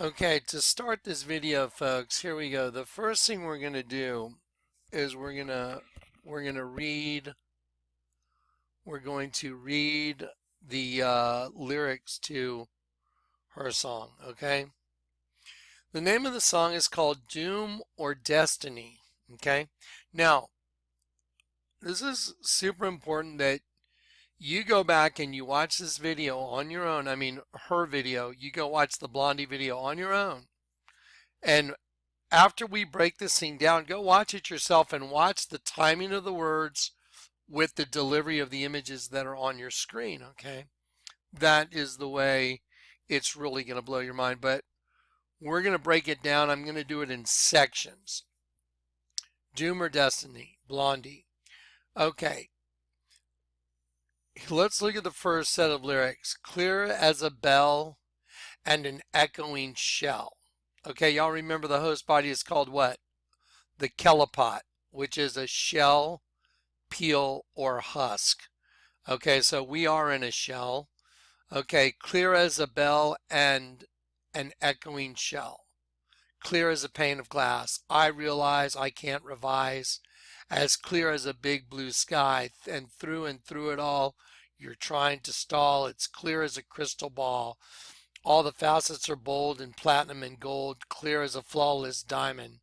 Okay, to start this video, folks, here we go. The first thing we're going to do is we're going to read the lyrics to her song, okay? The name of the song is called Doom or Destiny, okay? Now, this is super important that you go back and you watch this video on your own. I mean, her video. You go watch the Blondie video on your own. And after we break this thing down, go watch it yourself and watch the timing of the words with the delivery of the images that are on your screen, okay? That is the way it's really going to blow your mind. But we're going to break it down. I'm going to do it in sections. Doom or Destiny, Blondie. Okay, let's look at the first set of lyrics. Clear as a bell and an echoing shell. Okay, y'all remember the host body is called what? The kelipot, which is a shell, peel, or husk. Okay, so we are in a shell. Okay, clear as a bell and an echoing shell. Clear as a pane of glass. I realize I can't revise. As clear as a big blue sky. And through it all, you're trying to stall. It's clear as a crystal ball. All the facets are bold and platinum and gold, clear as a flawless diamond.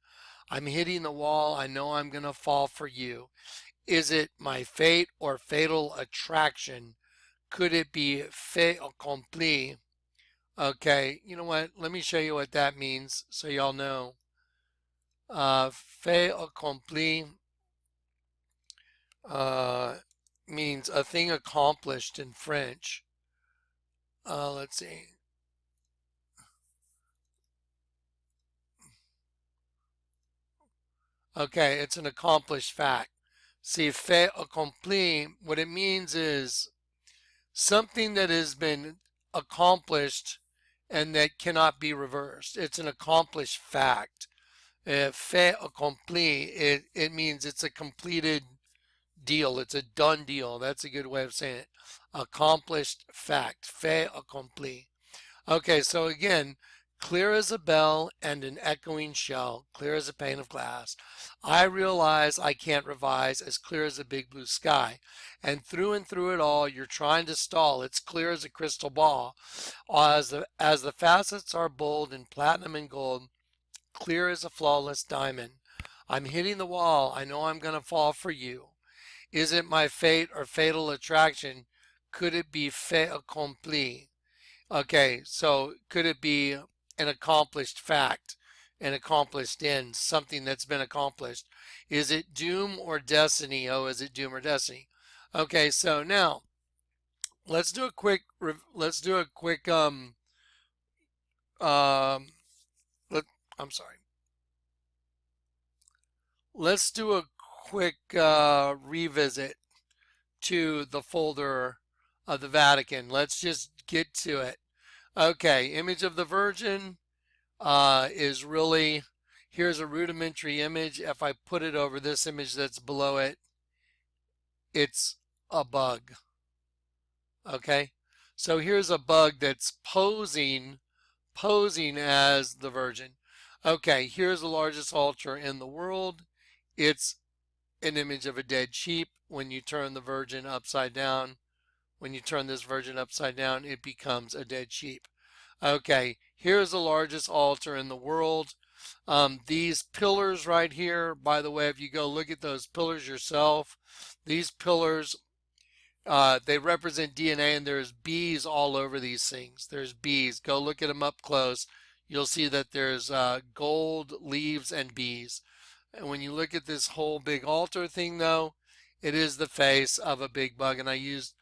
I'm hitting the wall. I know I'm going to fall for you. Is it my fate or fatal attraction? Could it be fait accompli? Okay, you know what? Let me show you what that means so y'all know. Fait accompli uh, means a thing accomplished in French. Let's see. Okay, it's an accomplished fact. See, fait accompli, what it means is something that has been accomplished and that cannot be reversed. It's an accomplished fact. Fait accompli, it means it's a completed deal. It's a done deal. That's a good way of saying it. Accomplished fact. Fait accompli. Okay, so again, clear as a bell and an echoing shell, clear as a pane of glass. I realize I can't revise, as clear as a big blue sky. And through it all, you're trying to stall. It's clear as a crystal ball. As the facets are bold in platinum and gold, clear as a flawless diamond. I'm hitting the wall. I know I'm going to fall for you. Is it my fate or fatal attraction? Could it be fait accompli? Okay, so could it be an accomplished fact, an accomplished end, something that's been accomplished? Is it doom or destiny? Oh, is it doom or destiny? Okay, so now let's do a quick um let, I'm sorry. Let's do a quick revisit to the folder of the Vatican. Let's just get to it. Okay, image of the Virgin is really, here's a rudimentary image. If I put it over this image that's below it, it's a bug. Okay, so here's a bug that's posing as the Virgin. Okay, here's the largest altar in the world. It's an image of a dead sheep. When you turn the Virgin upside down, when you turn this Virgin upside down, it becomes a dead sheep. Okay, here's the largest altar in the world. These pillars right here, by the way, if you go look at those pillars yourself, these pillars, they represent DNA, and there's bees all over these things. There's bees. Go look at them up close. You'll see that there's gold leaves and bees. And when you look at this whole big altar thing, though, it is the face of a big bug. And I used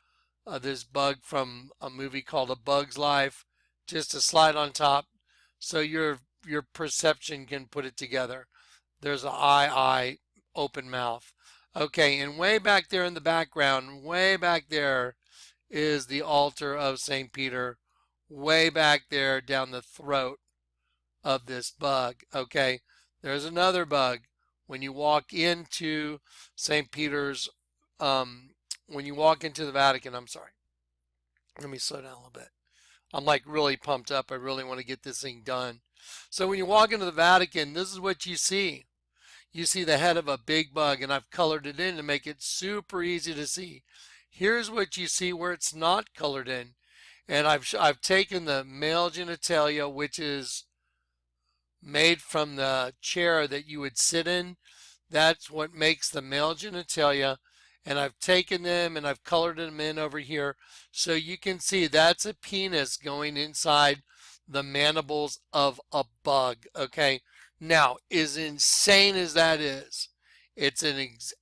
this bug from a movie called A Bug's Life, just to slide on top so your perception can put it together. There's an eye, open mouth. Okay, and way back there in the background, way back there is the altar of St. Peter, way back there down the throat of this bug. Okay, there's another bug. When you walk into St. Peter's, when you walk into the Vatican, I'm sorry, let me slow down a little bit. I'm like really pumped up. I really want to get this thing done. So when you walk into the Vatican, this is what you see. You see the head of a big bug, and I've colored it in to make it super easy to see. Here's what you see where it's not colored in. And I've taken the male genitalia, which is made from the chair that you would sit in. That's what makes the male genitalia. And I've taken them and I've colored them in over here. So you can see that's a penis going inside the mandibles of a bug. Okay. Now, as insane as that is, it's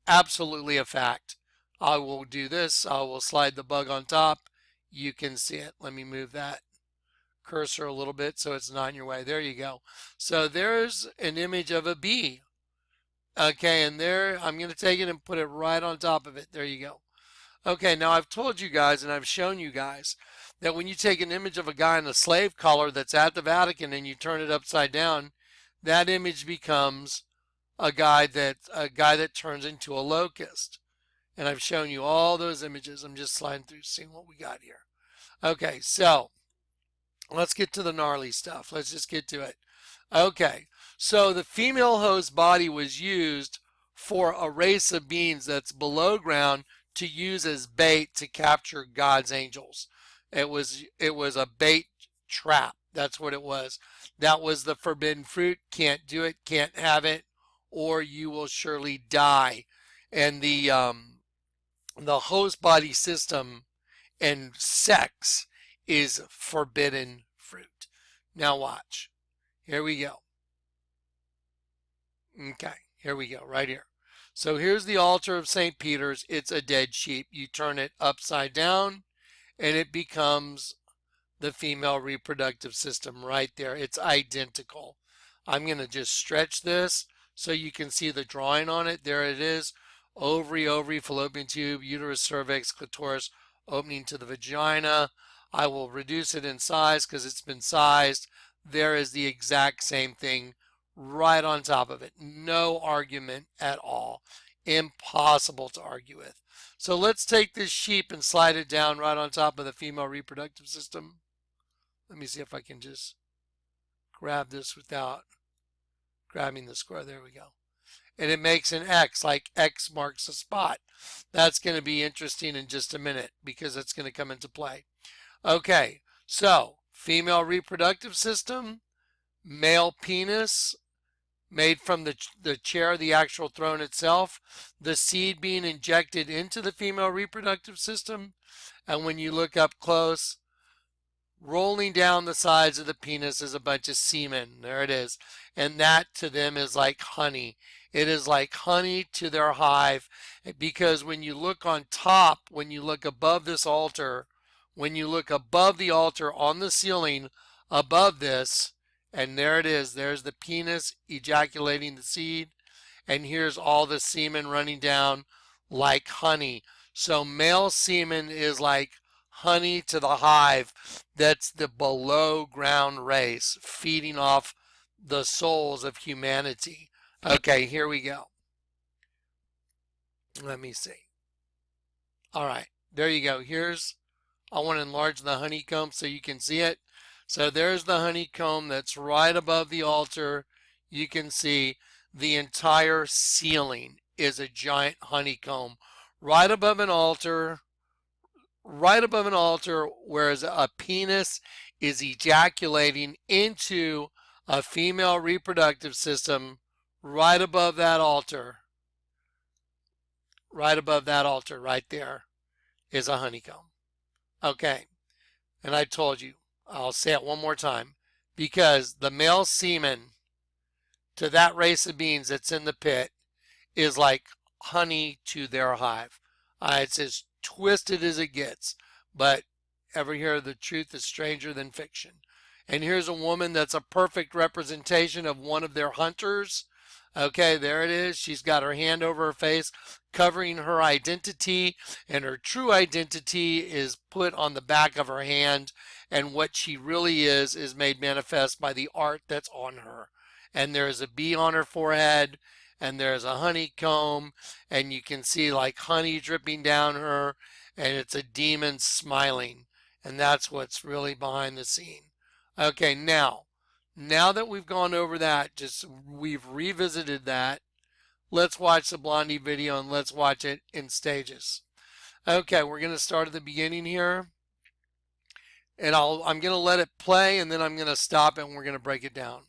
absolutely a fact. I will do this. I will slide the bug on top. You can see it. Let me move that cursor a little bit so it's not in your way. There you go. So there's an image of a bee. Okay, and there, I'm going to take it and put it right on top of it. There you go. Okay, now I've told you guys and I've shown you guys that when you take an image of a guy in a slave collar that's at the Vatican and you turn it upside down, that image becomes a guy that turns into a locust. And I've shown you all those images. I'm just sliding through seeing what we got here. Okay, so let's get to the gnarly stuff. Let's just get to it. Okay, so the female host body was used for a race of beings that's below ground to use as bait to capture God's angels. It was a bait trap. That's what it was. That was the forbidden fruit. Can't do it, can't have it, or you will surely die. And the host body system and sex is forbidden fruit. Now watch. Here we go. Okay, here we go, right here. So here's the altar of St. Peter's. It's a dead sheep. You turn it upside down and it becomes the female reproductive system right there. It's identical. I'm going to just stretch this so you can see the drawing on it. There it is. Ovary, fallopian tube, uterus, cervix, clitoris, opening to the vagina. I will reduce it in size because it's been sized. There is the exact same thing right on top of it. No argument at all. Impossible to argue with. So let's take this sheep and slide it down right on top of the female reproductive system. Let me see if I can just grab this without grabbing the square. There we go. And it makes an X, like X marks a spot. That's going to be interesting in just a minute because it's going to come into play. Okay, so female reproductive system, male penis made from the chair, the actual throne itself, the seed being injected into the female reproductive system, and when you look up close, rolling down the sides of the penis is a bunch of semen. There it is. And that to them is like honey. It is like honey to their hive because when you look on top, when you look above this altar, when you look above the altar on the ceiling above this, and there it is, there's the penis ejaculating the seed, and here's all the semen running down like honey. So male semen is like honey to the hive. That's the below ground race feeding off the souls of humanity. Okay, here we go. Let me see. All right, there you go. I want to enlarge the honeycomb so you can see it. So there's the honeycomb that's right above the altar. You can see the entire ceiling is a giant honeycomb right above an altar, whereas a penis is ejaculating into a female reproductive system right above that altar. Right above that altar, right there, is a honeycomb. Okay, and I told you, I'll say it one more time, because the male semen to that race of beings that's in the pit is like honey to their hive. It's as twisted as it gets, but ever hear the truth is stranger than fiction. And here's a woman that's a perfect representation of one of their hunters. Okay, there it is. She's got her hand over her face, covering her identity, and her true identity is put on the back of her hand. And what she really is made manifest by the art that's on her. And there's a bee on her forehead, and there's a honeycomb, and you can see like honey dripping down her, and it's a demon smiling. And that's what's really behind the scene. Okay, now that we've gone over that, just we've revisited that, let's watch the Blondie video and let's watch it in stages. Okay, we're going to start at the beginning here. And I'm going to let it play and then I'm going to stop it and we're going to break it down.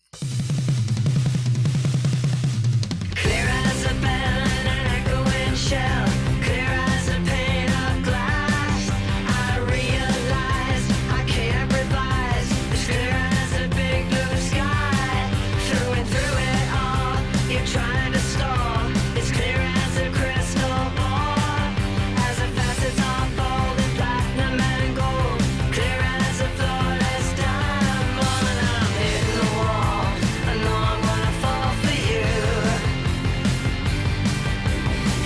Clear as a bell and an echoing shell, clear as a pane of glass. I realize I can't revise. It's clear as a big blue sky. Through and through it all, you're trying to stall. It's clear as a crystal ball, as the facets are folded platinum and gold. Clear as a flawless diamond. I'm hitting the wall. I know I'm gonna fall for you.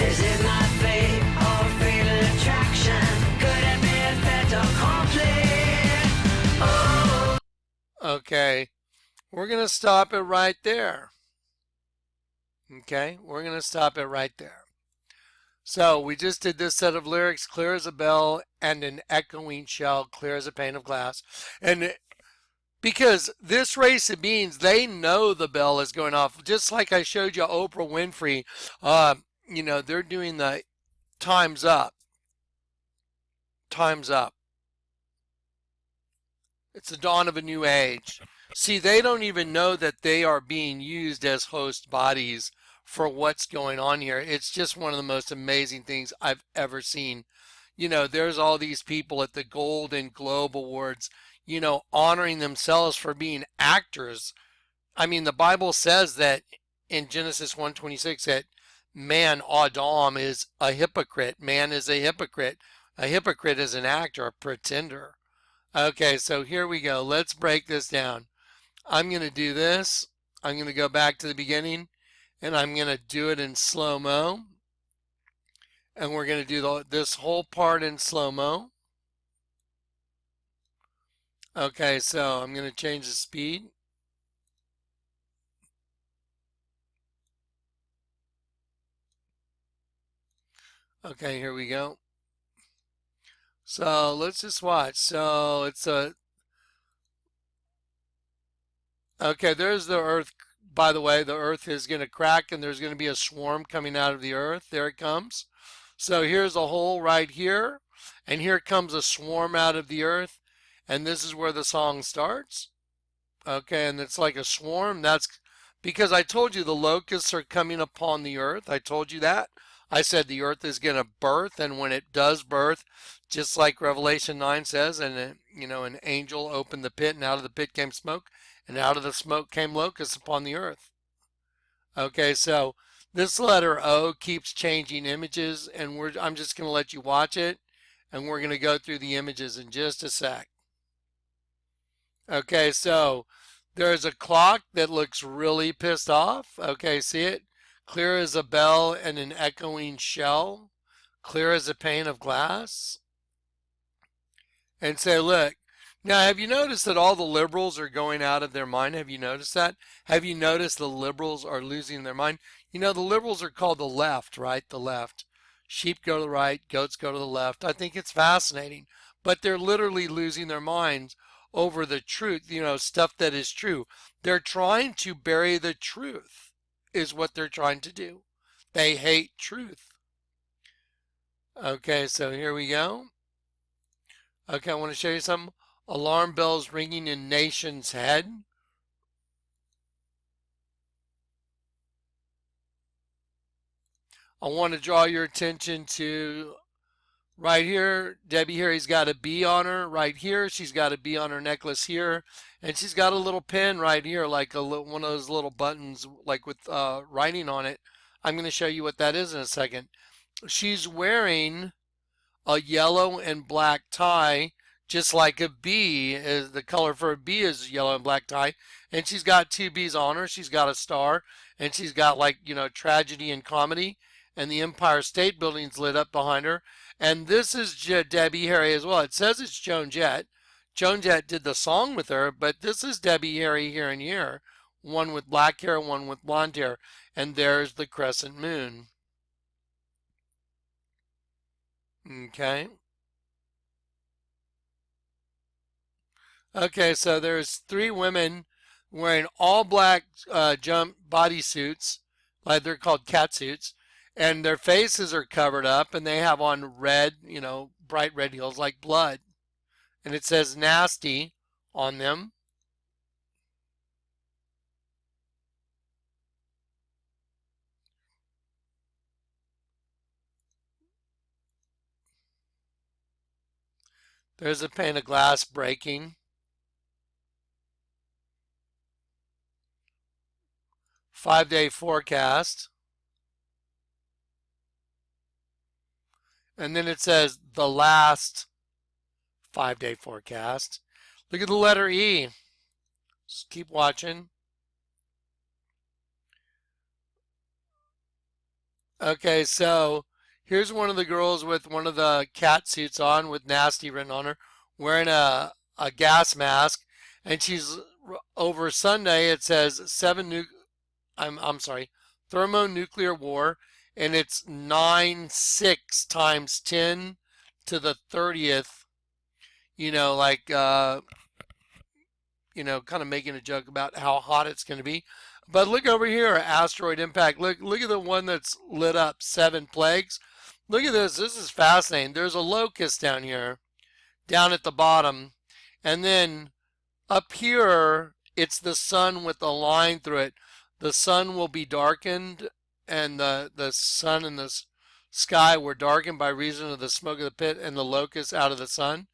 Is it my fate or fatal attraction? Could it be a fait accompli? Oh. Okay, we're going to stop it right there. Okay, we're going to stop it right there. So we just did this set of lyrics, clear as a bell and an echoing shell, clear as a pane of glass. And because this race of beings, they know the bell is going off. Just like I showed you Oprah Winfrey, they're doing the time's up. Time's up. It's the dawn of a new age. See, they don't even know that they are being used as host bodies for what's going on here. It's just one of the most amazing things I've ever seen. There's all these people at the Golden Globe Awards, honoring themselves for being actors. I mean, the Bible says that in Genesis 1:26 that man, Adam, is a hypocrite. Man is a hypocrite. A hypocrite is an actor, a pretender. Okay, so here we go. Let's break this down. I'm going to do this. I'm going to go back to the beginning and I'm going to do it in slow-mo. And we're going to do this whole part in slow-mo. Okay, so I'm going to change the speed. Okay, here we go. So let's just watch. So it's okay, there's the Earth. By the way, the Earth is going to crack and there's going to be a swarm coming out of the Earth. There it comes. So here's a hole right here. And here comes a swarm out of the Earth. And this is where the song starts. Okay, and it's like a swarm. That's because I told you the locusts are coming upon the Earth. I told you that. I said the Earth is going to birth, and when it does birth, just like Revelation 9 says, and an angel opened the pit, and out of the pit came smoke, and out of the smoke came locusts upon the Earth. Okay, so this letter O keeps changing images, and I'm just going to let you watch it, and we're going to go through the images in just a sec. Okay, so there's a clock that looks really pissed off. Okay, see it? Clear as a bell and an echoing shell. Clear as a pane of glass. And say, look, now have you noticed that all the liberals are going out of their mind? Have you noticed that? Have you noticed the liberals are losing their mind? The liberals are called the left, right? The left. Sheep go to the right, goats go to the left. I think it's fascinating. But they're literally losing their minds over the truth, stuff that is true. They're trying to bury the truth, is what they're trying to do. They hate truth. Okay, so here we go. Okay, I want to show you some alarm bells ringing in nation's head. I want to draw your attention to right here. Debbie Harry's got a bee on her right here. She's got a bee on her necklace here. And she's got a little pin right here, like one of those little buttons, like with writing on it. I'm going to show you what that is in a second. She's wearing a yellow and black tie, just like a bee. The color for a bee is yellow and black tie. And she's got two bees on her. She's got a star. And she's got tragedy and comedy. And the Empire State Building's lit up behind her. And this is Debbie Harry as well. It says it's Joan Jett. Joan Jett did the song with her, but this is Debbie Harry here and here. One with black hair, one with blonde hair. And there's the crescent moon. Okay. Okay, so there's three women wearing all black jump bodysuits, like they're called cat suits, and their faces are covered up, and they have on red, bright red heels like blood, and it says nasty on them. There's a pane of glass breaking. 5-day forecast. And then it says the last 5-day forecast. Look at the letter E. Just keep watching. Okay, so here's one of the girls with one of the cat suits on with nasty written on her, wearing a gas mask, and she's over Sunday. It says I'm sorry, thermonuclear war, and it's 9/6 times 10 to the 30th. Like kind of making a joke about how hot it's going to be. But look over here, asteroid impact. Look at the one that's lit up, 7 plagues. Look at this. This is fascinating. There's a locust down here, down at the bottom, and then up here, it's the sun with the line through it. The sun will be darkened, and the sun and the sky were darkened by reason of the smoke of the pit and the locust out of the sun.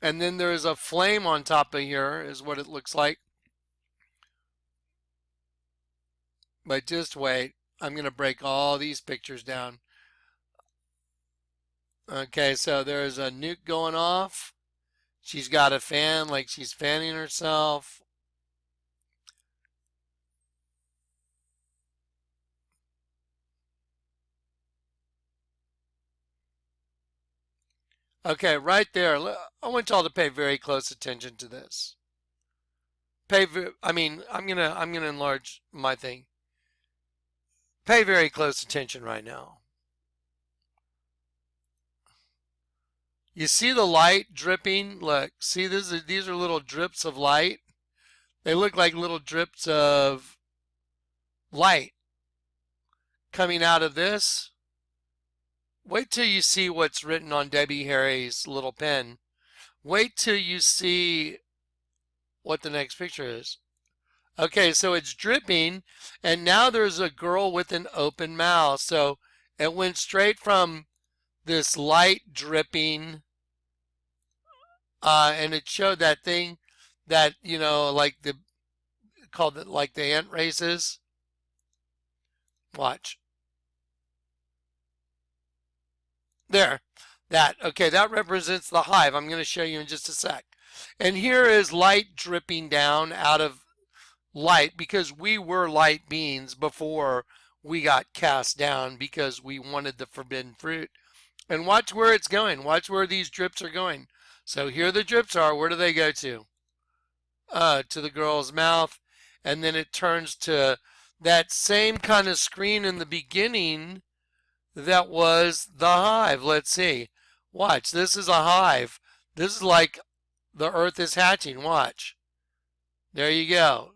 And then there is a flame on top of here, is what it looks like. But just wait. I'm going to break all these pictures down. Okay, so there's a nuke going off. She's got a fan like she's fanning herself. Okay, right there. I want y'all to pay very close attention to this. I'm gonna enlarge my thing. Pay very close attention right now. You see the light dripping? Look, see these are little drips of light. They look like little drips of light coming out of this. Wait till you see what's written on Debbie Harry's little pen. Wait till you see what the next picture is. Okay, so it's dripping, and now there's a girl with an open mouth. So it went straight from this light dripping, and it showed that thing that, like called it like the ant races. Watch. There. Okay, that represents the hive. I'm going to show you in just a sec. And here is light dripping down out of light because we were light beings before we got cast down because we wanted the forbidden fruit. And watch where it's going. Watch where these drips are going. So here the drips are. Where do they go to? To the girl's mouth. And then it turns to that same kind of screen in the beginning that was the hive. Let's see. Watch. This is a hive. This is like the earth is hatching. Watch. There you go.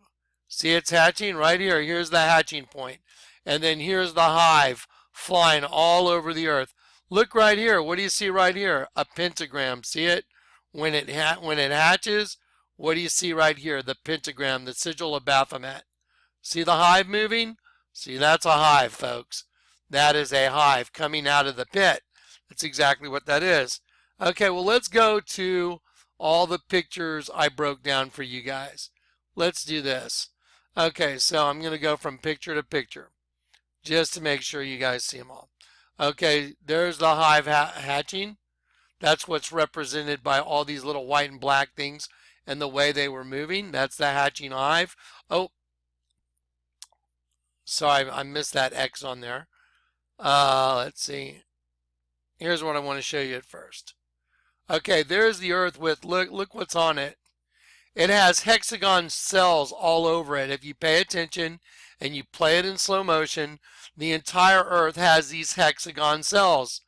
See it's hatching right here. Here's the hatching point. And then here's the hive flying all over the earth. Look right here. What do you see right here? A pentagram. See it? When it hatches, what do you see right here? The pentagram, the sigil of Baphomet. See the hive moving? See, that's a hive, folks. That is a hive coming out of the pit. That's exactly what that is. Okay, well, let's go to all the pictures I broke down for you guys. Let's do this. Okay, so I'm going to go from picture to picture just to make sure you guys see them all. Okay, there's the hive hatching. That's what's represented by all these little white and black things and the way they were moving. That's the hatching hive. Oh, sorry, I missed that X on there. Let's see. Here's what I want to show you at first. Okay, there's the Earth with, look what's on it. It has hexagon cells all over it. If you pay attention and you play it in slow motion, the entire Earth has these hexagon cells.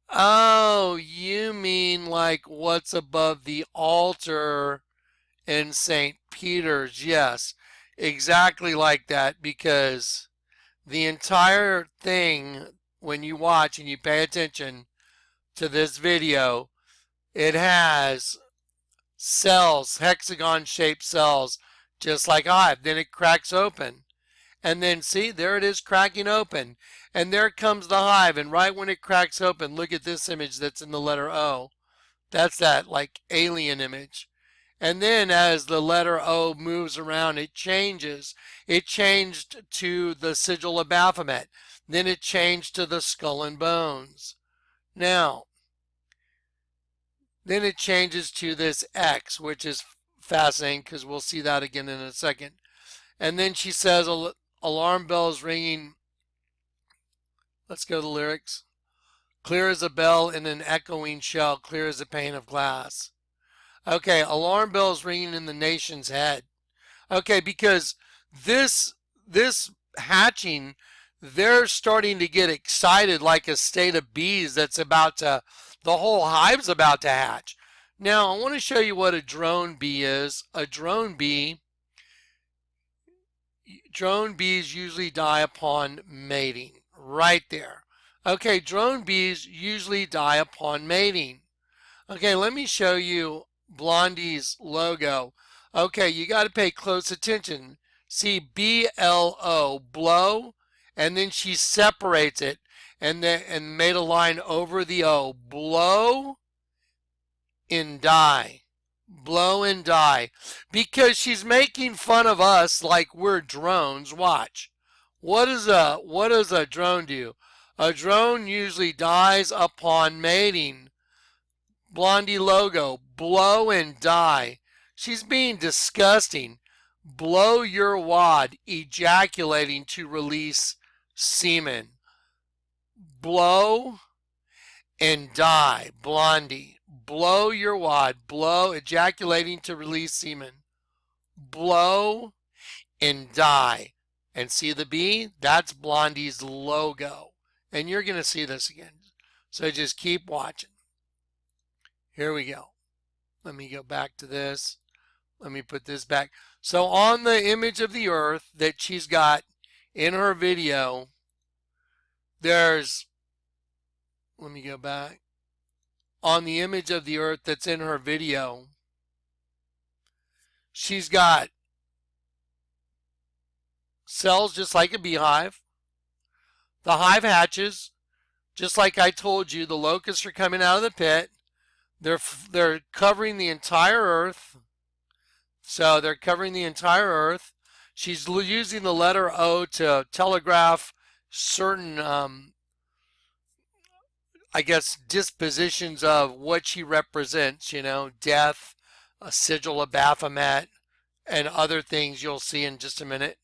Oh, you mean like what's above the altar in St. Peter's. Yes, exactly like that, because the entire thing, when you watch and you pay attention to this video, it has cells, hexagon shaped cells, just like a hive. Then it cracks open. And then see, there it is cracking open. And there comes the hive. And right when it cracks open, look at this image that's in the letter O. That's that like alien image. And then as the letter O moves around, it changes. It changed to the sigil of Baphomet. Then it changed to the skull and bones. Now, then it changes to this X, which is fascinating because we'll see that again in a second. And then she says, alarm bells ringing. Let's go to the lyrics. Clear as a bell in an echoing shell, clear as a pane of glass. Okay, alarm bells ringing in the nation's head. Okay, because this hatching, they're starting to get excited like a state of bees that's about to, the whole hive's about to hatch. Now, I want to show you what a drone bee is. A drone bees usually die upon mating, right there. Okay, drone bees usually die upon mating. Okay, let me show you Blondie's logo. Okay, you got to pay close attention. See BLO, blow, and then she separates it and made a line over the O. Blow and die. Blow and die. Because she's making fun of us like we're drones. Watch. What does a drone do? A drone usually dies upon mating. Blondie logo, blow and die. She's being disgusting. Blow your wad, ejaculating to release semen. Blow and die, Blondie. Blow your wad, blow, ejaculating to release semen. Blow and die. And see the bee? That's Blondie's logo. And you're going to see this again. So just keep watching. Here we go. Let me go back to this. Let me put this back. So on the image of the earth that she's got in her video, there's, let me go back. On the image of the earth that's in her video, she's got cells just like a beehive. The hive hatches, just like I told you, the locusts are coming out of the pit. They're covering the entire earth. So they're covering the entire earth. She's using the letter O to telegraph certain, I guess, dispositions of what she represents, you know, death, a sigil of Baphomet, and other things you'll see in just a minute.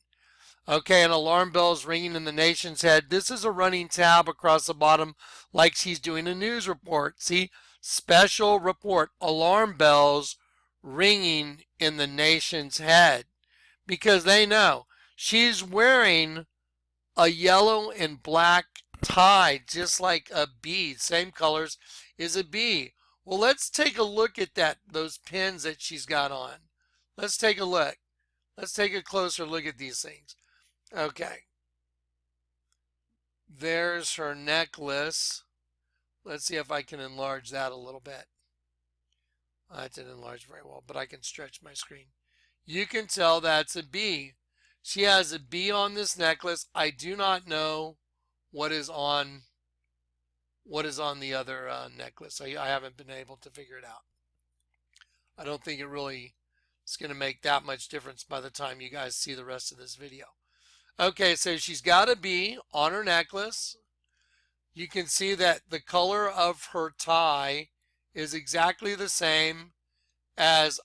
Okay, and alarm bells ringing in the nation's head. This is a running tab across the bottom like she's doing a news report. See, special report, alarm bells ringing in the nation's head, because they know she's wearing a yellow and black tie just like a bee, same colors as a bee. Well, let's take a look at those pins that she's got on. Let's take a look. Let's take a closer look at these things. Okay, there's her necklace. Let's see if I can enlarge that a little bit. That didn't enlarge very well, but I can stretch my screen. You can tell that's a bee. She has a bee on this necklace. I do not know what is on the other necklace. I haven't been able to figure it out. I don't think it really is going to make that much difference by the time you guys see the rest of this video. Okay, so she's got a bee on her necklace. You can see that the color of her tie is exactly the same as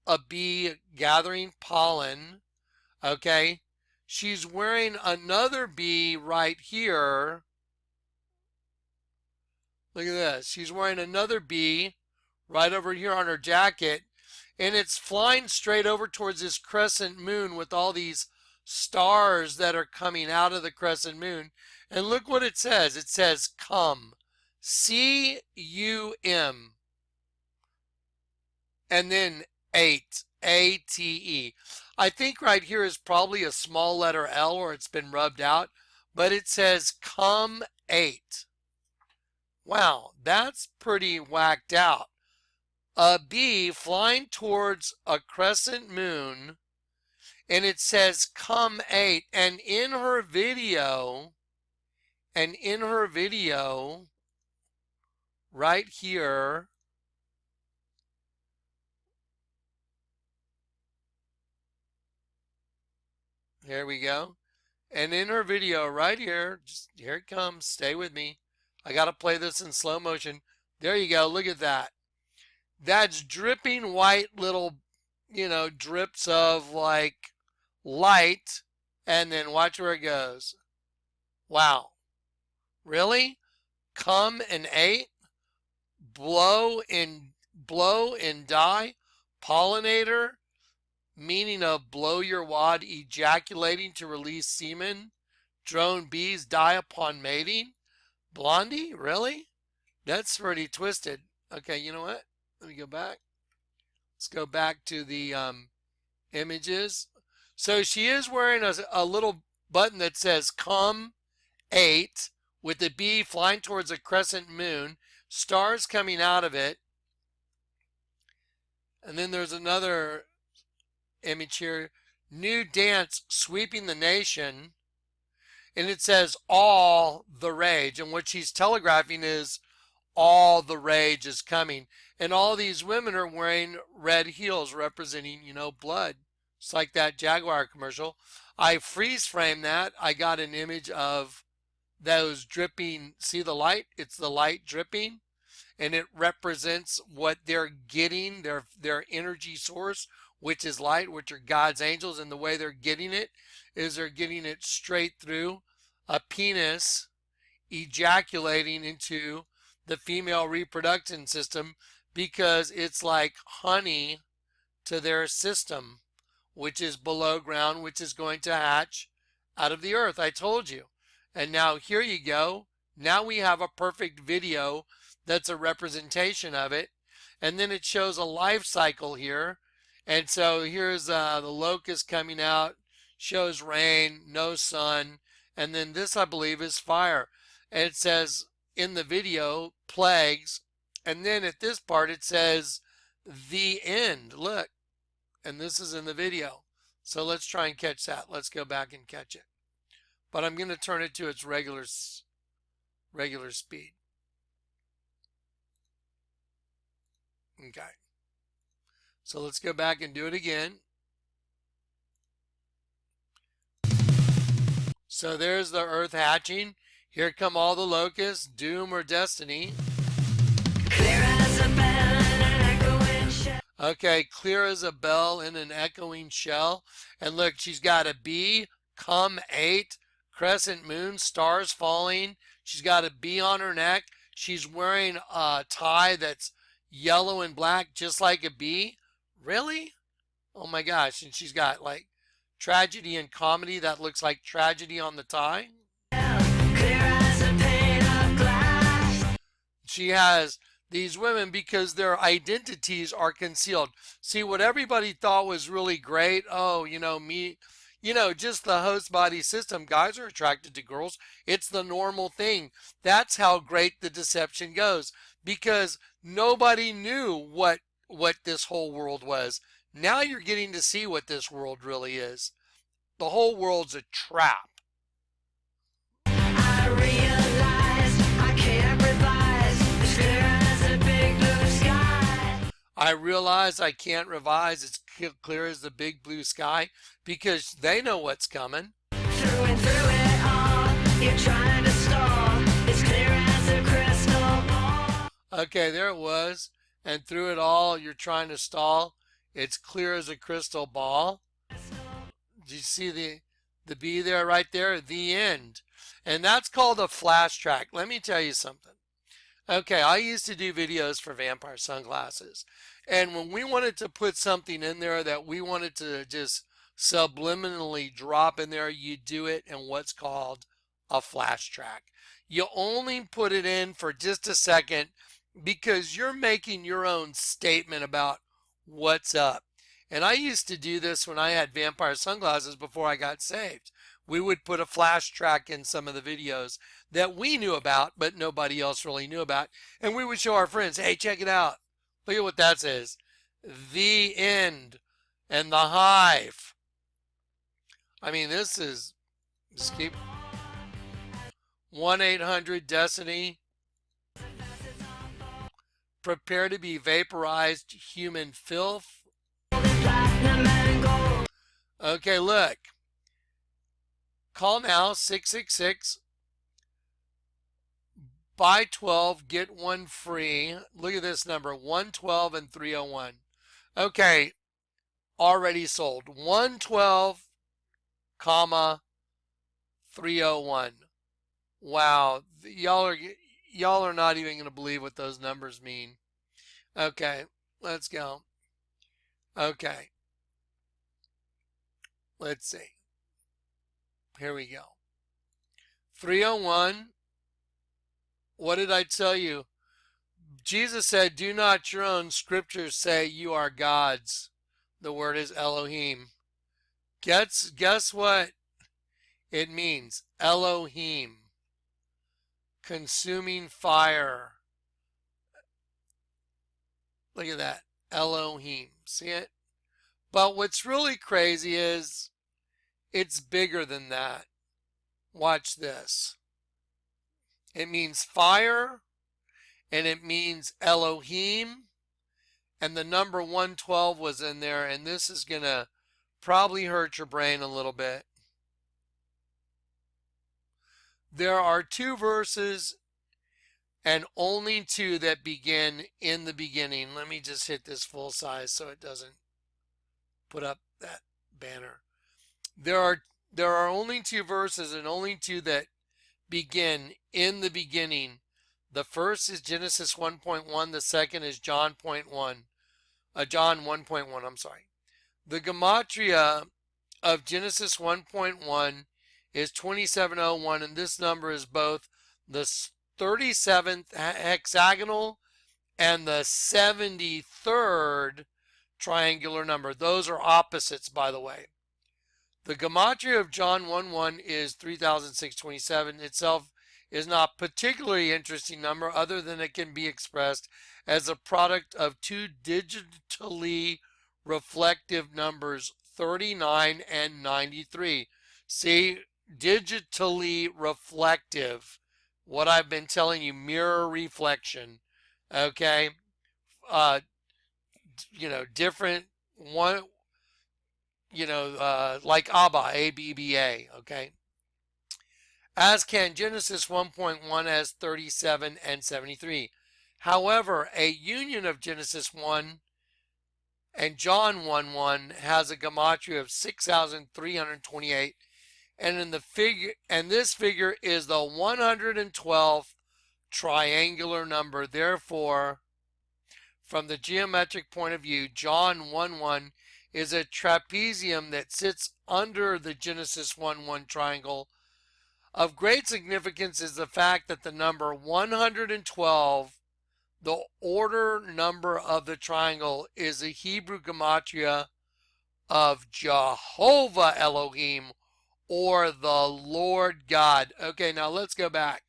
a bee gathering pollen. Okay, she's wearing another bee right here. Look at this. She's wearing another bee right over here on her jacket, and it's flying straight over towards this crescent moon with all these stars that are coming out of the crescent moon. And look what it says. It says come. C-U-M. And then 8. A-T-E. I think right here is probably a small letter L or it's been rubbed out, but it says come 8. Wow, that's pretty whacked out. A bee flying towards a crescent moon, and it says come 8. And in her video right here, here we go. And in her video right here, just here it comes. Stay with me. I got to play this in slow motion. There you go. Look at that. That's dripping white little, drips of like light. And then watch where it goes. Wow. Really? Come and 8? Blow and die? Pollinator? Meaning of blow your wad, ejaculating to release semen? Drone bees die upon mating? Blondie? Really? That's pretty twisted. Okay, you know what? Let me go back. Let's go back to the images. So she is wearing a little button that says come 8 with the bee flying towards a crescent moon, stars coming out of it. And then there's another image here, new dance sweeping the nation. And it says all the rage. And what she's telegraphing is all the rage is coming. And all these women are wearing red heels representing, blood. It's like that Jaguar commercial. I freeze framed that. I got an image of those dripping. See the light? It's the light dripping. And it represents what they're getting, their energy source, which is light, which are God's angels. And the way they're getting it is they're getting it straight through a penis ejaculating into the female reproduction system because it's like honey to their system, which is below ground, which is going to hatch out of the earth. I told you. And now here you go. Now we have a perfect video that's a representation of it. And then it shows a life cycle here. And so here's the locust coming out, shows rain, no sun. And then this, I believe, is fire. And it says in the video, plagues. And then at this part, it says the end. Look. And this is in the video. So let's try and catch that. Let's go back and catch it. But I'm going to turn it to its regular speed. Okay. So let's go back and do it again. So there's the earth hatching. Here come all the locusts, doom or destiny. Clear as a bell in an echoing shell. Okay, clear as a bell in an echoing shell. And look, she's got a bee, come 8, crescent moon, stars falling. She's got a bee on her neck. She's wearing a tie that's yellow and black, just like a bee. Really? Oh my gosh. And she's got like tragedy and comedy that looks like tragedy on the tie. Clear as a pane of glass. She has these women because their identities are concealed. See, what everybody thought was really great. Oh, me, just the host body system. Guys are attracted to girls. It's the normal thing. That's how great the deception goes because nobody knew what this whole world was. Now you're getting to see what this world really is. The whole world's a trap. I realize I can't revise. It's clear as a big blue sky. I realize I can't revise. It's clear as the big blue sky because they know what's coming. Through and through it all, you're trying to stall. It's clear as a crystal ball. Okay, there it was. And through it all, you're trying to stall. It's clear as a crystal ball. Do you see the bee there right there? The end. And that's called a flash track. Let me tell you something. Okay, I used to do videos for Vampire Sunglasses. And when we wanted to put something in there that we wanted to just subliminally drop in there, you do it in what's called a flash track. You only put it in for just a second because you're making your own statement about what's up. And I used to do this when I had vampire sunglasses before I got saved. We would put a flash track in some of the videos that we knew about, but nobody else really knew about. And we would show our friends, hey, check it out. Look at what that says. The End and The Hive. I mean, this is, just keep 1-800 Destiny. Prepare to be vaporized human filth. Okay, look. Call now 666. Buy 12, get one free. Look at this number 112 and 301. Okay, already sold. 112, comma 301. Wow, y'all are not even going to believe what those numbers mean. Okay, let's go. Okay. Let's see. Here we go. 301. What did I tell you? Jesus said, do not your own scriptures say you are gods. The word is Elohim. Guess what it means? Elohim. Consuming fire. Look at that. Elohim. See it? But what's really crazy is it's bigger than that. Watch this. It means fire, and it means Elohim, and the number 112 was in there, and this is going to probably hurt your brain a little bit. There are 2 verses and only 2 that begin in the beginning. Let me just hit this full size so it doesn't put up that banner. There are only 2 verses and only 2 that begin in the beginning. The first is Genesis 1.1. The second is John 1.1. John 1.1, I'm sorry. The gematria of Genesis 1.1 is 2701, and this number is both the 37th hexagonal and the 73rd triangular number. Those are opposites, by the way. The gematria of John 1.1 is 3627. Itself is not particularly interesting number other than it can be expressed as a product of 2 digitally reflective numbers 39 and 93. See, digitally reflective. What I've been telling you, mirror reflection. Okay? Different one, like Abba, A-B-B-A, okay? As can Genesis 1.1 as 37 and 73. However, a union of Genesis 1 and John 1.1 has a gematria of 6,328, and this figure is the 112th triangular number. Therefore, from the geometric point of view, John 1.1 is a trapezium that sits under the Genesis 1.1 triangle. Of great significance is the fact that the number 112, the order number of the triangle, is a Hebrew gematria of Jehovah Elohim, or the Lord God. Okay, now let's go back.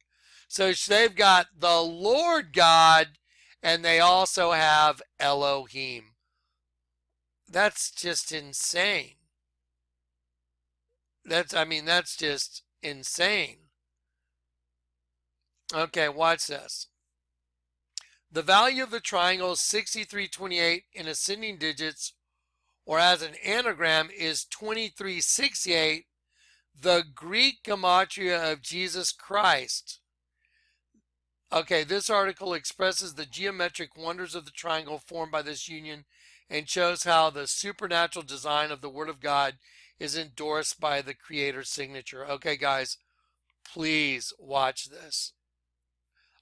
So they've got the Lord God, and they also have Elohim. That's just insane. That's just insane. Okay, watch this. The value of the triangle is 6328 in ascending digits, or as an anagram is 2368, the Greek gematria of Jesus Christ. Okay, this article expresses the geometric wonders of the triangle formed by this union and shows how the supernatural design of the Word of God is endorsed by the Creator's signature. Okay, guys, please watch this.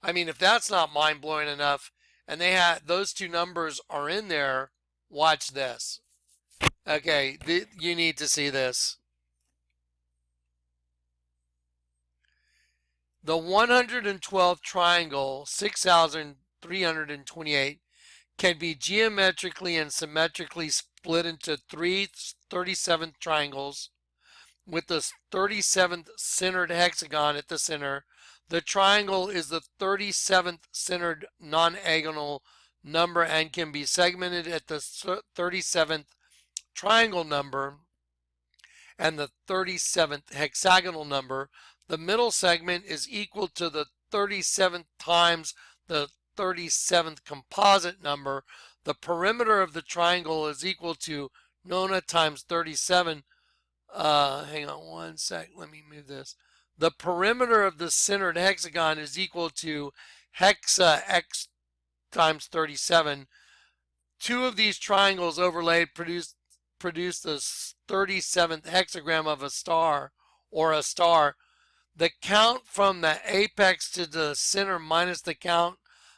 I mean, if that's not mind-blowing enough, and those 2 numbers are in there, watch this. Okay, you need to see this. The 112th triangle, 6,328, can be geometrically and symmetrically split into three 37th triangles with the 37th centered hexagon at the center. The triangle is the 37th centered non-agonal number and can be segmented at the 37th triangle number and the 37th hexagonal number. The middle segment is equal to the 37th times the 37th composite number. The perimeter of the triangle is equal to nona times 37. Hang on one sec. Let me move this. The perimeter of the centered hexagon is equal to hexa x times 37. Two of these triangles overlaid produce the 37th hexagram of a star or a star. The count from the apex to the center minus the count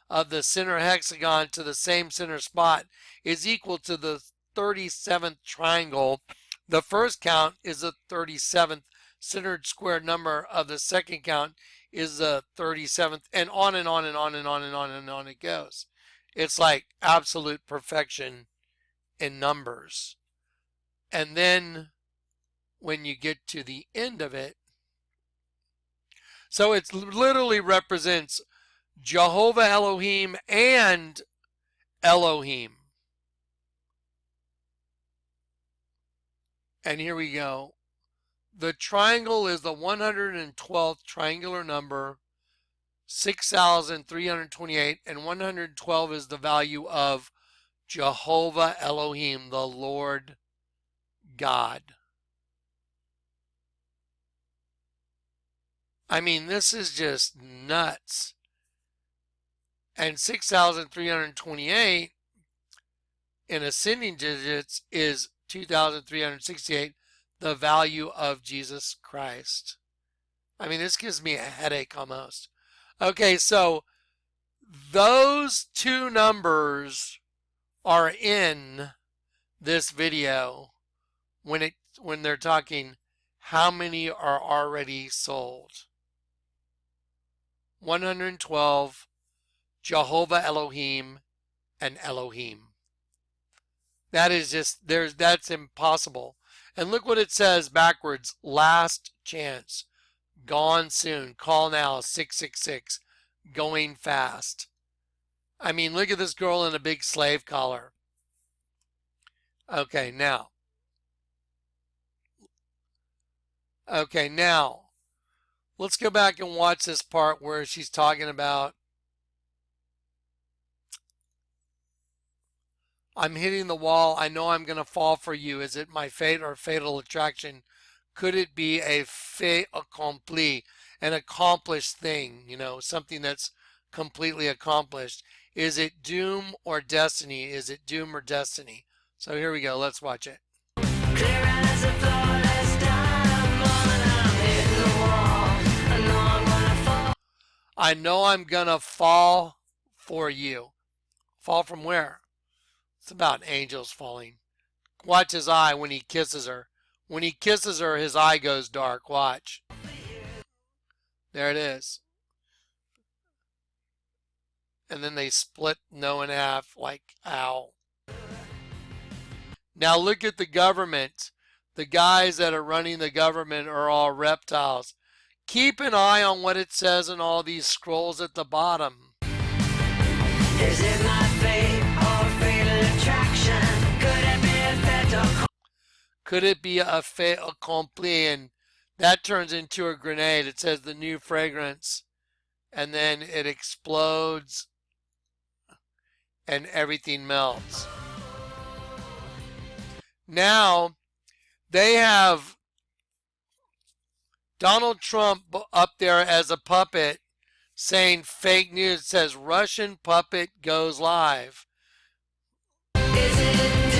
of the center hexagon to the same center spot is equal to the 37th triangle. The first count is the 37th centered square number of the second count is the 37th, and on and on and on and on and on and on it goes. It's like absolute perfection in numbers. And then when you get to the end of it, so it literally represents Jehovah Elohim and Elohim. And here we go. The triangle is the 112th triangular number, 6,328, and 112 is the value of Jehovah Elohim, the Lord God. I mean, this is just nuts. And 6,328 in ascending digits is 2,368, the value of Jesus Christ. I mean, this gives me a headache almost. Okay, so those two numbers are in this video when they're talking how many are already sold. 112, Jehovah Elohim, and Elohim. That is just, that's impossible. And look what it says backwards. Last chance. Gone soon. Call now. 666. Going fast. I mean, look at this girl in a big slave collar. Okay, now. Let's go back and watch this part where she's talking about I'm hitting the wall. I know I'm going to fall for you. Is it my fate or fatal attraction? Could it be a fait accompli, an accomplished thing, something that's completely accomplished? Is it doom or destiny? Is it doom or destiny? So here we go. Let's watch it. Clear as a flawless diamond, I'm hitting the wall. I know I'm gonna fall. I know I'm going to fall for you. Fall from where? It's about angels falling. Watch his eye when he kisses her. When he kisses her, his eye goes dark. Watch. There it is. And then they split Noah in half like ow. Now look at the government. The guys that are running the government are all reptiles. Keep an eye on what it says in all these scrolls at the bottom. Is it my fate or fatal attraction? Could it be a fatal? Could it be a fait accompli? And that turns into a grenade. It says the new fragrance. And then it explodes and everything melts. Now they have Donald Trump up there as a puppet saying fake news. It says Russian puppet goes live. Is it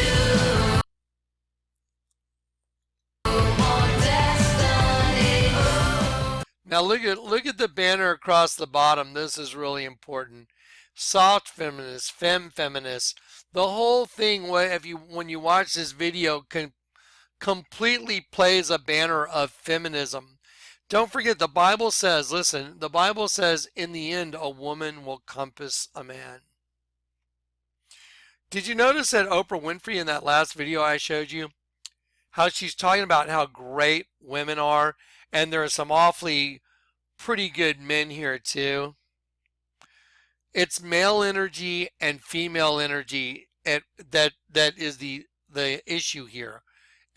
doom or destiny? Now look at the banner across the bottom. This is really important. Soft feminist, femme feminist. The whole thing, when you watch this video, completely plays a banner of feminism. Don't forget, the Bible says, listen, the Bible says in the end, a woman will compass a man. Did you notice that Oprah Winfrey in that last video I showed you, how she's talking about how great women are, and there are some awfully pretty good men here too. It's male energy and female energy that is the issue here.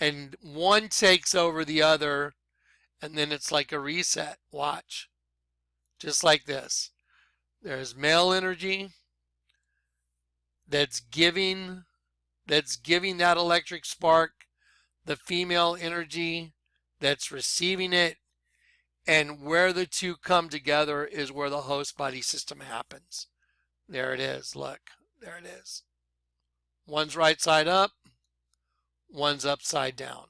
And one takes over the other, and then it's like a reset. Watch. Just like this. There's male energy that's giving that electric spark, the female energy that's receiving it, and where the two come together is where the host body system happens. There it is. Look, there it is. One's right side up, one's upside down.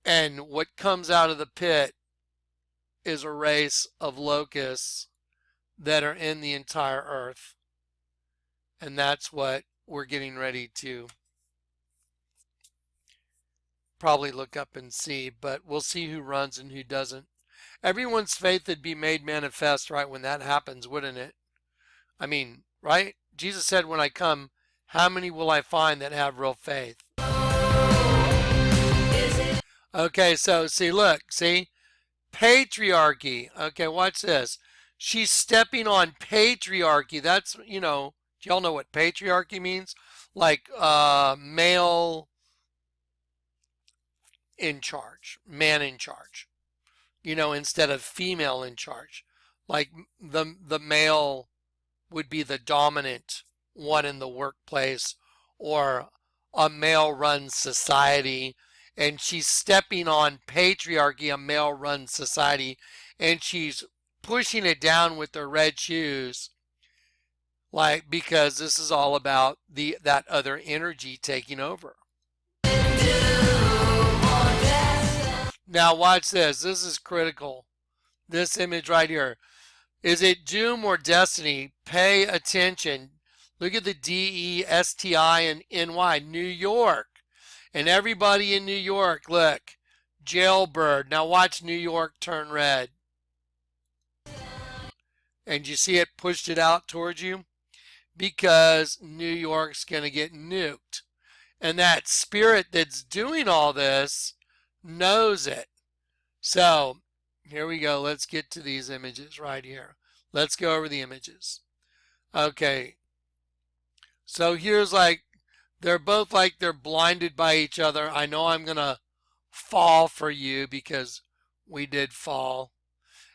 And what comes out of the pit is a race of locusts that are in the entire earth. And that's what we're getting ready to probably look up and see, but we'll see who runs and who doesn't. Everyone's faith would be made manifest right when that happens, wouldn't it? I mean, right? Jesus said, when I come, how many will I find that have real faith? Okay, so see, look, see? Patriarchy. Okay, watch this. She's stepping on patriarchy. That's, do y'all know what patriarchy means? Like male in charge, man in charge, instead of female in charge. Like the male would be the dominant one in the workplace or a male run society. And she's stepping on patriarchy, a male run society, and she's pushing it down with her red shoes, like, because this is all about that other energy taking over. Now watch this. This is critical. This image right here. Is it doom or destiny? Pay attention. Look at the D-E-S-T-I and N-Y, New York. And everybody in New York, look, jailbird. Now watch New York turn red. And you see it pushed it out towards you? Because New York's going to get nuked. And that spirit that's doing all this knows it. So here we go. Let's get to these images right here. Let's go over the images. Okay. So here's they're both like they're blinded by each other. I know I'm going to fall for you because we did fall.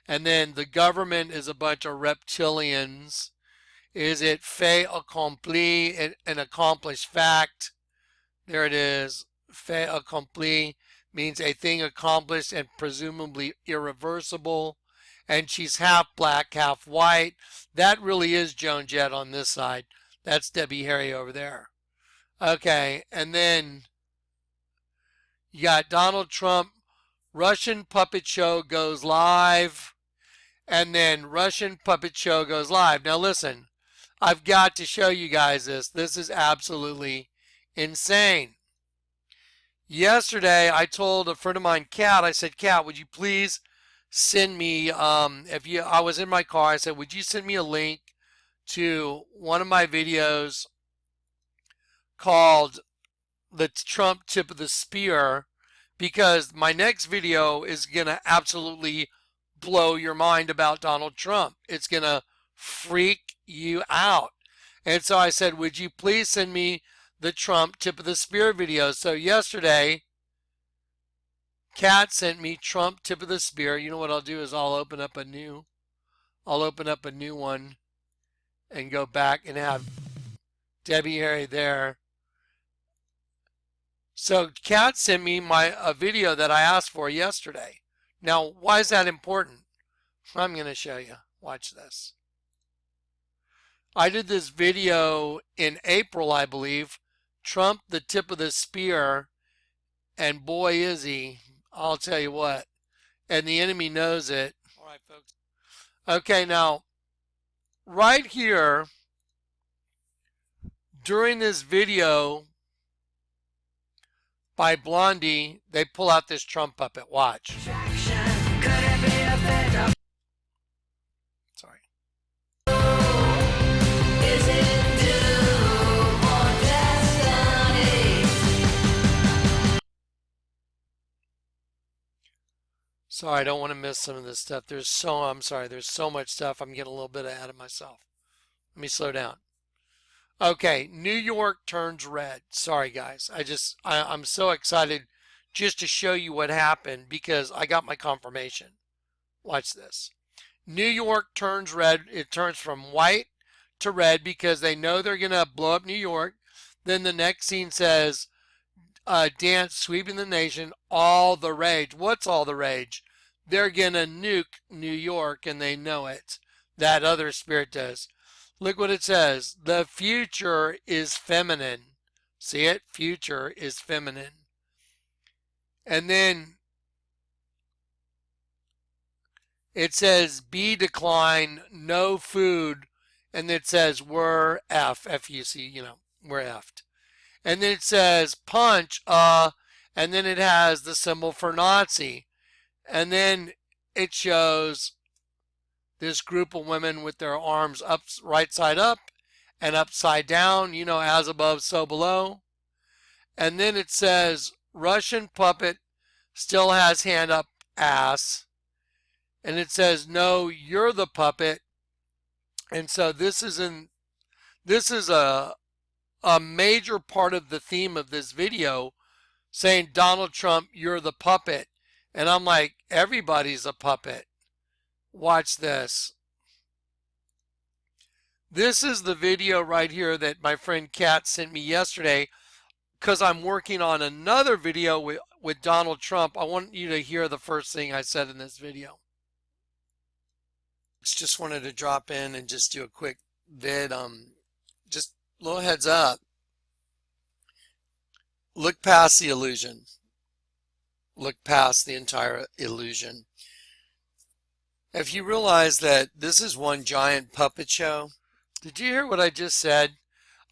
And then the government is a bunch of reptilians. Is it fait accompli, an accomplished fact? There it is. Fait accompli means a thing accomplished and presumably irreversible. And she's half black, half white. That really is Joan Jett on this side. That's Debbie Harry over there. Okay, and then you got Donald Trump. Russian puppet show goes live. And then Russian puppet show goes live. Now listen, I've got to show you guys this. This is absolutely insane. Yesterday, I told a friend of mine, Kat, I said, Kat, would you please send me, I was in my car, I said, would you send me a link to one of my videos called the Trump Tip of the Spear, because my next video is going to absolutely blow your mind about Donald Trump. It's going to freak you out. And so I said, would you please send me the Trump Tip of the Spear video? So yesterday, Kat sent me Trump Tip of the Spear. You know what I'll do is I'll open up a new one and go back and have Debbie Harry there. So Kat sent me a video that I asked for yesterday. Now, why is that important? I'm going to show you. Watch this. I did this video in April, I believe. Trump, the tip of the spear. And boy, is he. I'll tell you what. And the enemy knows it. All right, folks. Okay, now, right here, during this video by Blondie, they pull out this Trump puppet. Watch. Sorry. Sorry, I don't want to miss some of this stuff. I'm sorry, there's so much stuff. I'm getting a little bit ahead of myself. Let me slow down. Okay, New York turns red. Sorry, guys. I'm so excited just to show you what happened because I got my confirmation. Watch this. New York turns red. It turns from white to red because they know they're going to blow up New York. Then the next scene says, dance sweeping the nation, all the rage. What's all the rage? They're going to nuke New York and they know it. That other spirit does. Look what it says. The future is feminine. See it? Future is feminine. And then it says B decline, no food. And it says we're F, F-U-C, we're F'd. And then it says punch, and then it has the symbol for Nazi. And then it shows this group of women with their arms up, right side up and upside down, as above, so below. And then it says Russian puppet still has hand up ass. And it says, no, you're the puppet. And so this is a major part of the theme of this video, saying, Donald Trump, you're the puppet. And I'm like, everybody's a puppet. Watch this. This is the video right here that my friend Kat sent me yesterday because I'm working on another video with Donald Trump. I want you to hear the first thing I said in this video. Just wanted to drop in and just do a quick vid. Just a little heads up. Look past the illusion. Look past the entire illusion. If you realize that this is one giant puppet show, did you hear what I just said?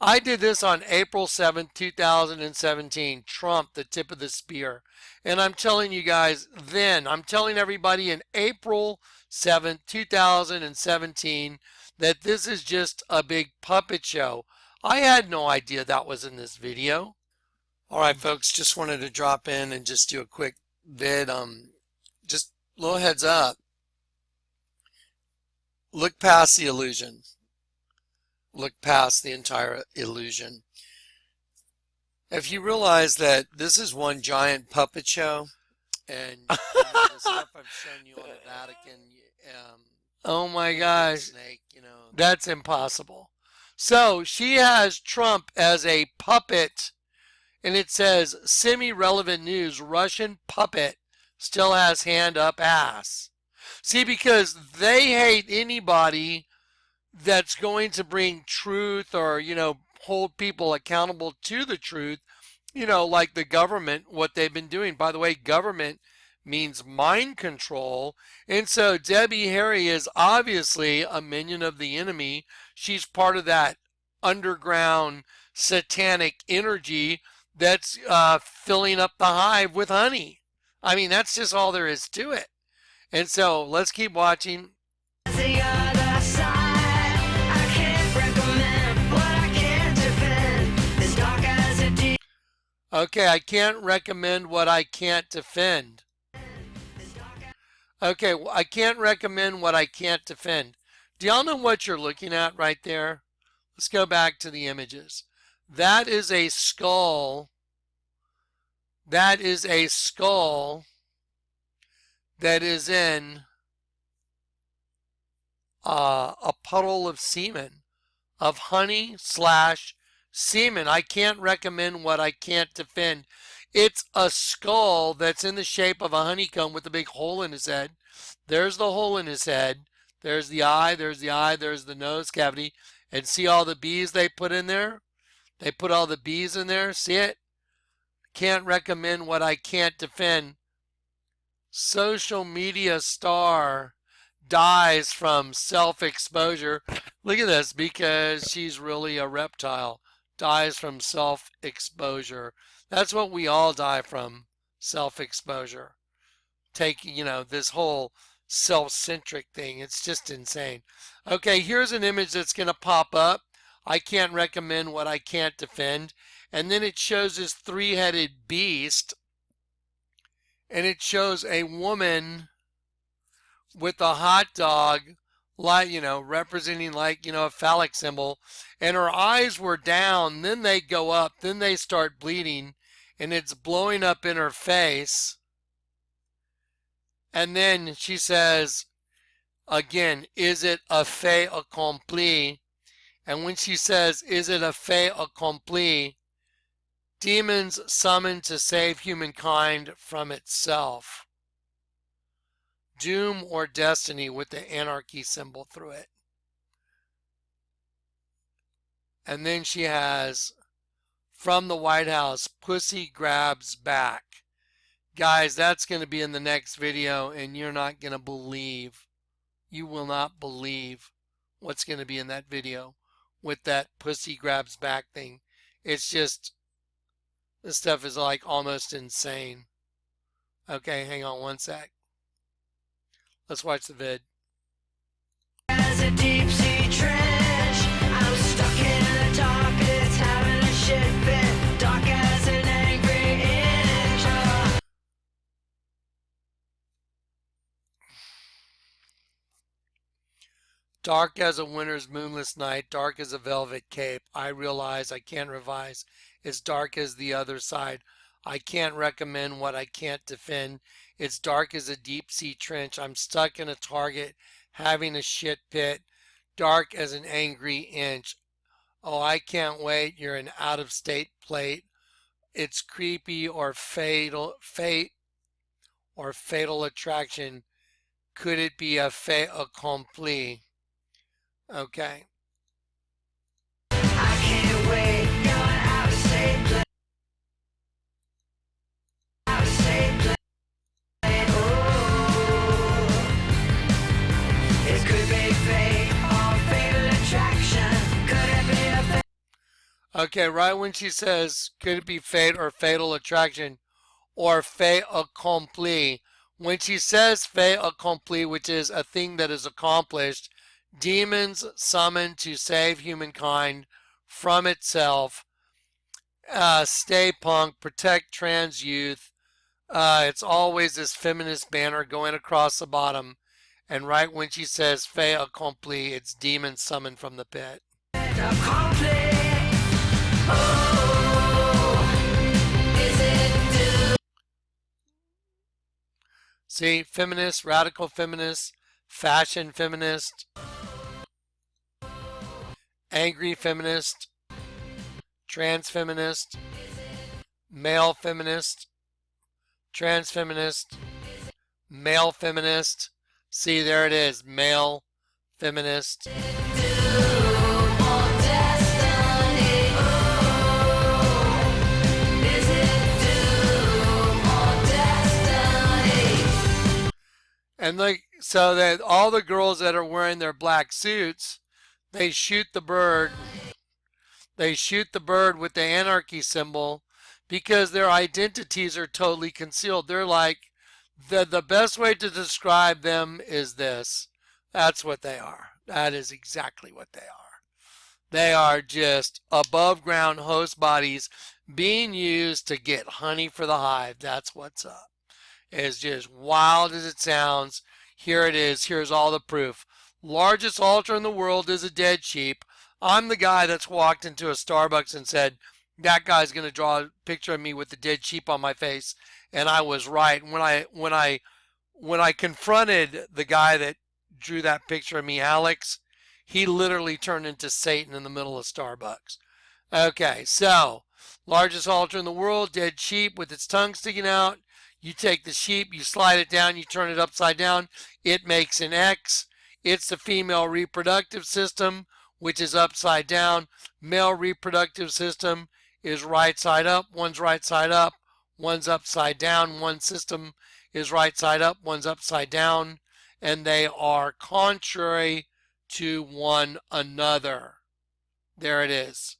I did this on April 7th, 2017. Trump, the tip of the spear. And I'm telling you guys I'm telling everybody in April 7th, 2017, that this is just a big puppet show. I had no idea that was in this video. All right, folks, just wanted to drop in and just do a quick vid. Just a little heads up. Look past the illusion. Look past the entire illusion. If you realize that this is one giant puppet show, and the stuff I've shown you on the Vatican, oh my gosh, snake, that's impossible. So she has Trump as a puppet, and it says semi-relevant news: Russian puppet still has hand up ass. See, because they hate anybody that's going to bring truth or, hold people accountable to the truth, like the government, what they've been doing. By the way, government means mind control. And so Debbie Harry is obviously a minion of the enemy. She's part of that underground satanic energy that's filling up the hive with honey. I mean, that's just all there is to it. And so let's keep watching. Okay, I can't recommend what I can't defend. Okay, I can't recommend what I can't defend. Do y'all know what you're looking at right there? Let's go back to the images. That is a skull. That is a skull that is in a puddle of semen, of honey / semen. I can't recommend what I can't defend. It's a skull that's in the shape of a honeycomb with a big hole in his head. There's the hole in his head. There's the eye, there's the nose cavity. And see all the bees they put in there? They put all the bees in there. See it? Can't recommend what I can't defend. Social media star dies from self-exposure. Look at this, because she's really a reptile. Dies from self-exposure. That's what we all die from, self-exposure. Take, this whole self-centric thing. It's just insane. Okay, here's an image that's going to pop up. I can't recommend what I can't defend. And then it shows this three-headed beast. And it shows a woman with a hot dog, like, representing, like, a phallic symbol, and her eyes were down, then they go up, then they start bleeding, and it's blowing up in her face. And then she says again, is it a fait accompli? And when she says, is it a fait accompli, demons summoned to save humankind from itself. Doom or destiny with the anarchy symbol through it. And then she has, from the White House, pussy grabs back. Guys, that's going to be in the next video, and you're not going to believe, you will not believe what's going to be in that video with that pussy grabs back thing. It's just, this stuff is like almost insane. Okay, hang on one sec. Let's watch the vid. As a deep sea trench, I'm stuck in the dark, it's having a shit fit, dark as an angry inch. Dark as a winter's moonless night, dark as a velvet cape. I realize I can't revise. It's dark as the other side. I can't recommend what I can't defend. It's dark as a deep sea trench. I'm stuck in a target, having a shit pit. Dark as an angry inch. Oh, I can't wait. You're an out of state plate. It's creepy or fatal, fate or fatal attraction. Could it be a fait accompli? Okay. I can't wait, going out of state, out of state, oh, it could be fate or fatal attraction, could it be a fate? Okay, right when she says, could it be fate or fatal attraction or fait accompli? When she says fait accompli, which is a thing that is accomplished, demons summoned to save humankind from itself, stay punk, protect trans youth. It's always this feminist banner going across the bottom. And right when she says fait accompli, it's demons summoned from the pit. See, feminist, radical feminist, fashion feminist, angry feminist, trans feminist, male feminist, trans feminist, male feminist. See, there it is, male feminist. And like, so that all the girls that are wearing their black suits, they shoot the bird. They shoot the bird with the anarchy symbol because their identities are totally concealed. They're like, the best way to describe them is this. That's what they are. That is exactly what they are. They are just above ground host bodies being used to get honey for the hive. That's what's up. It's just wild as it sounds. Here it is. Here's all the proof. Largest altar in the world is a dead sheep. I'm the guy that's walked into a Starbucks and said, that guy's going to draw a picture of me with the dead sheep on my face. And I was right. When I confronted the guy that drew that picture of me, Alex, he literally turned into Satan in the middle of Starbucks. Okay, so largest altar in the world, dead sheep with its tongue sticking out. You take the sheep, you slide it down, you turn it upside down, it makes an X. It's the female reproductive system, which is upside down. Male reproductive system is right side up, one's right side up, one's upside down. One system is right side up, one's upside down, and they are contrary to one another. There it is.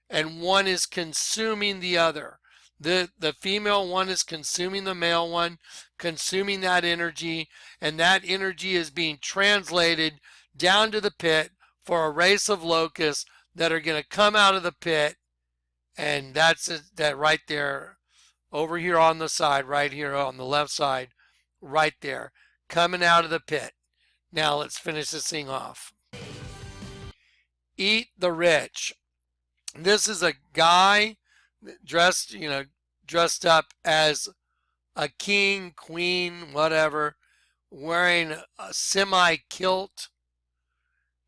And one is consuming the other. The female one is consuming the male one, consuming that energy, and that energy is being translated down to the pit for a race of locusts that are going to come out of the pit. And that's it, that right there, over here on the side, right here on the left side, right there, coming out of the pit. Now let's finish this thing off. Eat the rich. This is a guy dressed, dressed up as a king, queen, whatever, wearing a semi kilt.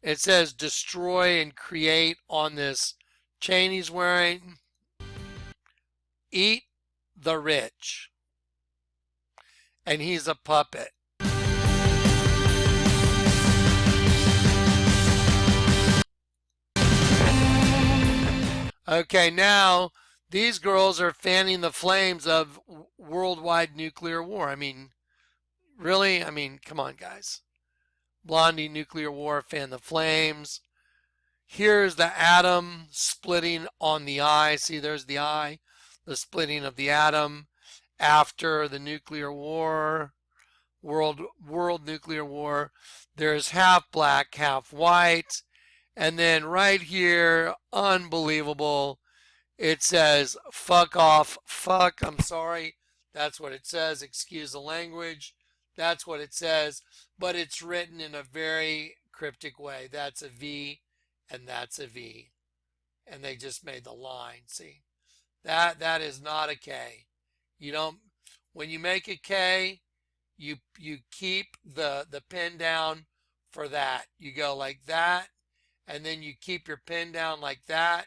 It says destroy and create on this chain he's wearing. Eat the rich. And he's a puppet. Okay, now these girls are fanning the flames of worldwide nuclear war. I mean, really? I mean, come on, guys. Blondie, nuclear war, fan the flames. Here's the atom splitting on the eye. See, there's the eye, the splitting of the atom after the nuclear war, world nuclear war. There's half black, half white. And then right here, unbelievable, it says fuck off, fuck, I'm sorry. That's what it says. Excuse the language. That's what it says. But it's written in a very cryptic way. That's a V and that's a V. And they just made the line. See? That is not a K. You don't, when you make a K, you keep the pin down for that. You go like that, and then you keep your pin down like that.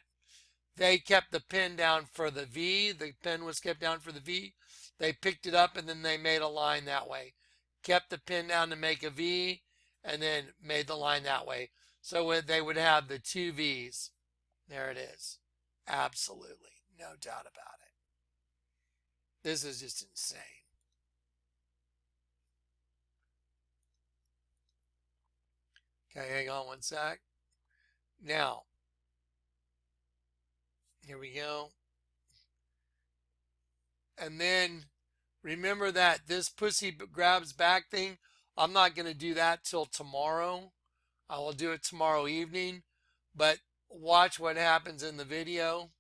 They kept the pin down for the V. The pin was kept down for the V. They picked it up and then they made a line that way. Kept the pin down to make a V and then made the line that way. So they would have the two V's. There it is. Absolutely. No doubt about it. This is just insane. Okay, hang on one sec. Now, here we go. And then remember that this pussy grabs back thing, I'm not going to do that till tomorrow. I will do it tomorrow evening. But watch what happens in the video.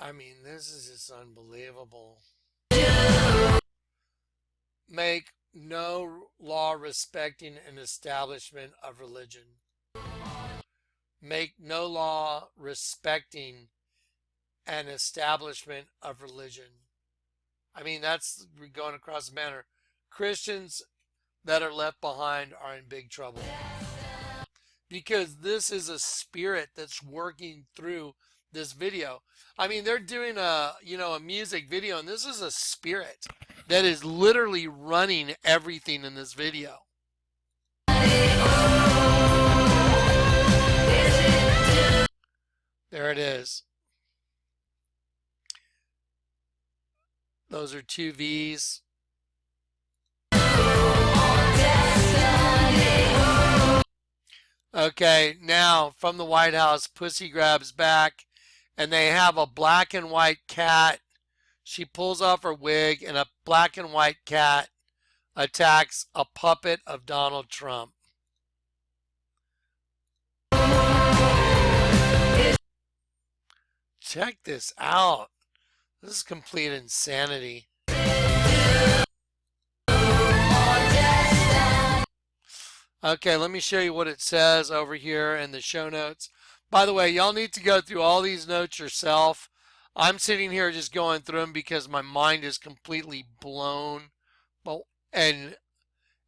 I mean, this is just unbelievable. Make no law respecting an establishment of religion. Make no law respecting an establishment of religion. I mean, that's going across the banner. Christians that are left behind are in big trouble. Because this is a spirit that's working through this video. I mean, they're doing a music video, and this is a spirit that is literally running everything in this video. There it is. Those are two V's. Okay, now from the White House, pussy grabs back, and they have a black and white cat. She pulls off her wig, and a black and white cat attacks a puppet of Donald Trump. Check this out. This is complete insanity. Okay, let me show you what it says over here in the show notes. By the way, y'all need to go through all these notes yourself. I'm sitting here just going through them because my mind is completely blown. And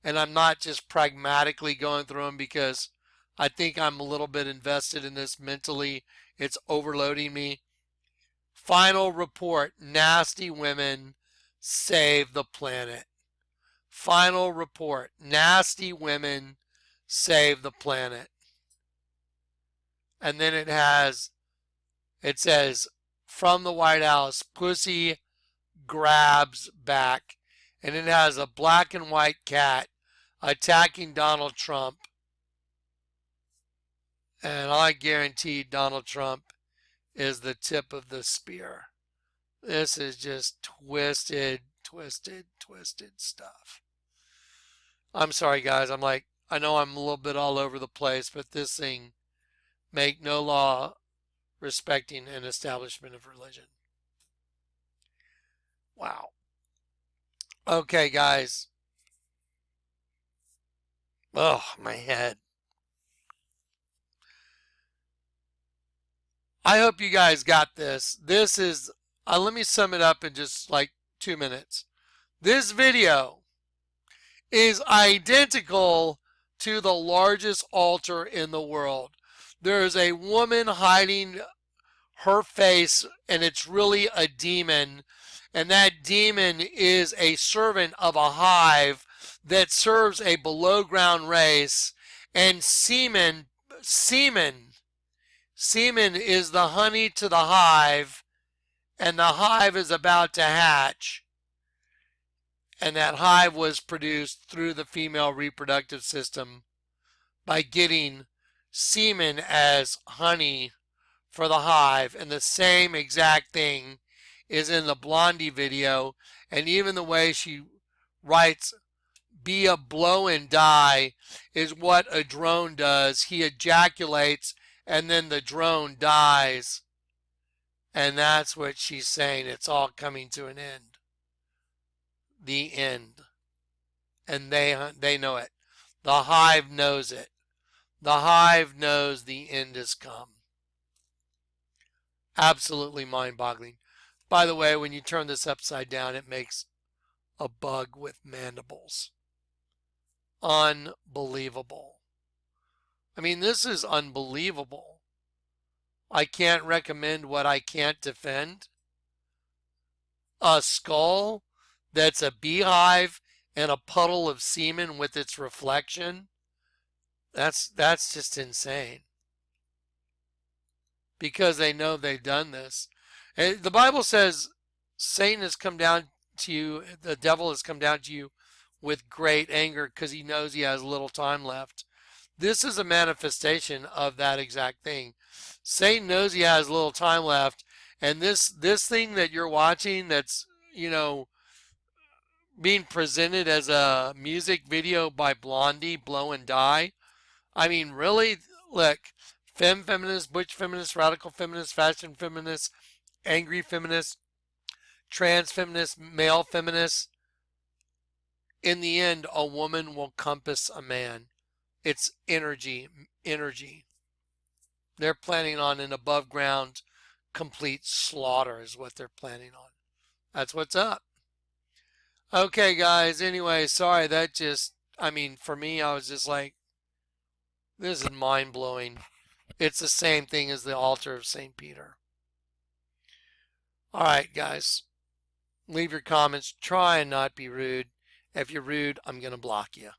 I'm not just pragmatically going through them because I think I'm a little bit invested in this mentally. It's overloading me. Final report, nasty women save the planet. Final report, nasty women save the planet. And then it says, from the White House, pussy grabs back. and it has a black and white cat attacking Donald Trump. And I guarantee Donald Trump is the tip of the spear. This is just twisted, twisted, twisted stuff. I'm sorry, guys. I know I'm a little bit all over the place, but this thing, make no law respecting an establishment of religion. Wow. Okay, guys. Oh, my head. I hope you guys got this. This is, let me sum it up in just like 2 minutes. This video is identical to the largest altar in the world. There is a woman hiding her face, and it's really a demon. And that demon is a servant of a hive that serves a below ground race. And semen is the honey to the hive, and the hive is about to hatch. And that hive was produced through the female reproductive system by getting semen as honey for the hive. And the same exact thing is in the Blondie video. And even the way she writes, be a blow and die, is what a drone does. He ejaculates and then the drone dies. And that's what she's saying. It's all coming to an end. The end. And they know it. The hive knows it. The hive knows the end has come. Absolutely mind-boggling. By the way, when you turn this upside down, it makes a bug with mandibles. Unbelievable. I mean, this is unbelievable. I can't recommend what I can't defend. A skull that's a beehive and a puddle of semen with its reflection. That's just insane. Because they know they've done this. And the Bible says Satan has come down to you, the devil has come down to you with great anger because he knows he has little time left. This is a manifestation of that exact thing. Satan knows he has little time left, and this thing that you're watching that's, being presented as a music video by Blondie, Blow and Die. I mean, really, look, feminist, butch feminist, radical feminist, fashion feminist, angry feminist, trans feminist, male feminist. In the end, a woman will compass a man. It's energy. They're planning on an above ground complete slaughter is what they're planning on. That's what's up. Okay, guys. Anyway, sorry. For me, I was just like, this is mind blowing. It's the same thing as the altar of St. Peter. All right, guys. Leave your comments. Try and not be rude. If you're rude, I'm going to block you.